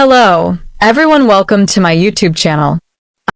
Hello, everyone, welcome to my YouTube channel.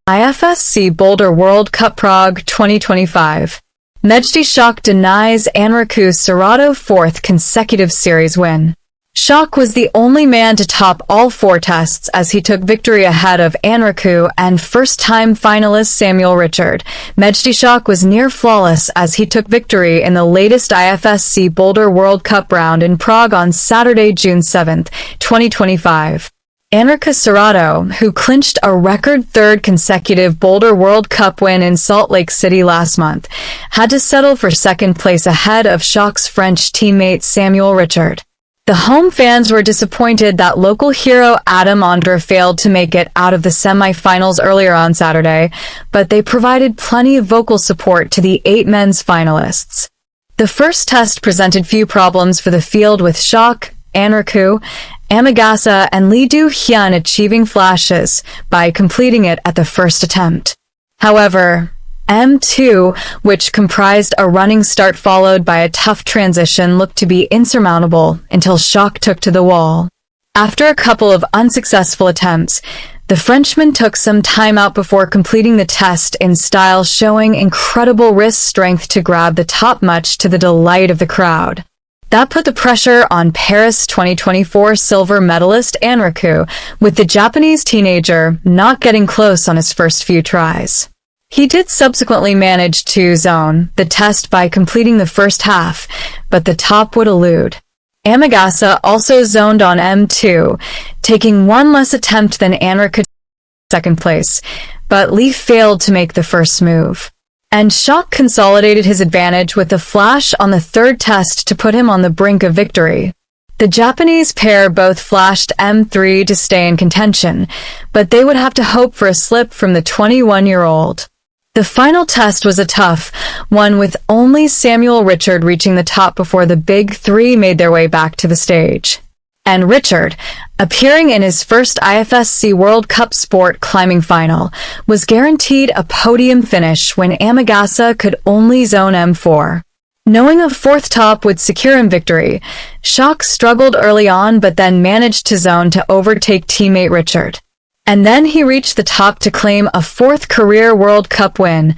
IFSC Boulder World Cup Prague 2025. Mejdi Schalck denies Anraku Sorato fourth consecutive series win. Schalck was the only man to top all four tests as he took victory ahead of Anraku and first-time finalist Samuel Richard. Mejdi Schalck was near flawless as he took victory in the latest IFSC Boulder World Cup round in Prague on Saturday, June 7, 2025. Anraku Sorato, who clinched a record third consecutive Boulder World Cup win in Salt Lake City last month, had to settle for second place ahead of Schalck's French teammate Samuel Richard. The home fans were disappointed that local hero Adam Ondra failed to make it out of the semi-finals earlier on Saturday, but they provided plenty of vocal support to the 8 men's finalists. The first test presented few problems for the field, with Schalck, Anraku, Amagasa, and Lee Do-hyun achieving flashes by completing it at the first attempt. However, M2, which comprised a running start followed by a tough transition, looked to be insurmountable until Schalck took to the wall. After a couple of unsuccessful attempts, the Frenchman took some time out before completing the test in style, showing incredible wrist strength to grab the top, much to the delight of the crowd. That put the pressure on Paris 2024 silver medalist Anraku, with the Japanese teenager not getting close on his first few tries. He did subsequently manage to zone the test by completing the first half, but the top would elude. Amagasa also zoned on M2, taking one less attempt than Anraku, second place, but Lee failed to make the first move. And Schalck consolidated his advantage with a flash on the third test to put him on the brink of victory. The Japanese pair both flashed M3 to stay in contention, but they would have to hope for a slip from the 21-year-old. The final test was a tough one, with only Samuel Richard reaching the top before the big three made their way back to the stage. And Richard, appearing in his first IFSC World Cup sport climbing final, was guaranteed a podium finish when Amagasa could only zone M4. Knowing a fourth top would secure him victory, Schalck struggled early on but then managed to zone to overtake teammate Richard. And then he reached the top to claim a fourth career World Cup win,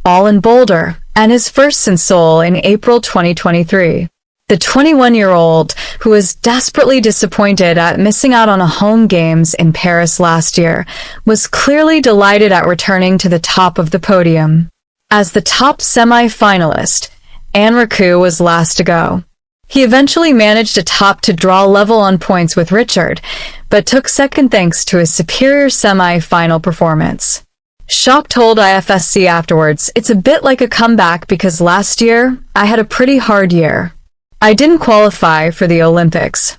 all in Boulder, and his first in Seoul in April 2023. The 21-year-old, who was desperately disappointed at missing out on a home games in Paris last year, was clearly delighted at returning to the top of the podium. As the top semi-finalist, Anraku was last to go. He eventually managed to top to draw level on points with Richard, but took second thanks to his superior semi-final performance. Schalck told IFSC afterwards, "It's a bit like a comeback because last year, I had a pretty hard year. I didn't qualify for the Olympics.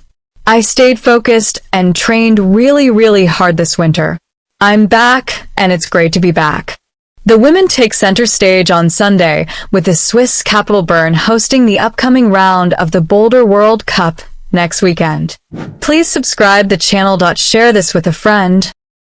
I stayed focused and trained really hard this winter. I'm back, and it's great to be back." The women take center stage on Sunday, with the Swiss capital Bern hosting the upcoming round of the Boulder World Cup next weekend. Please subscribe the channel. Share this with a friend.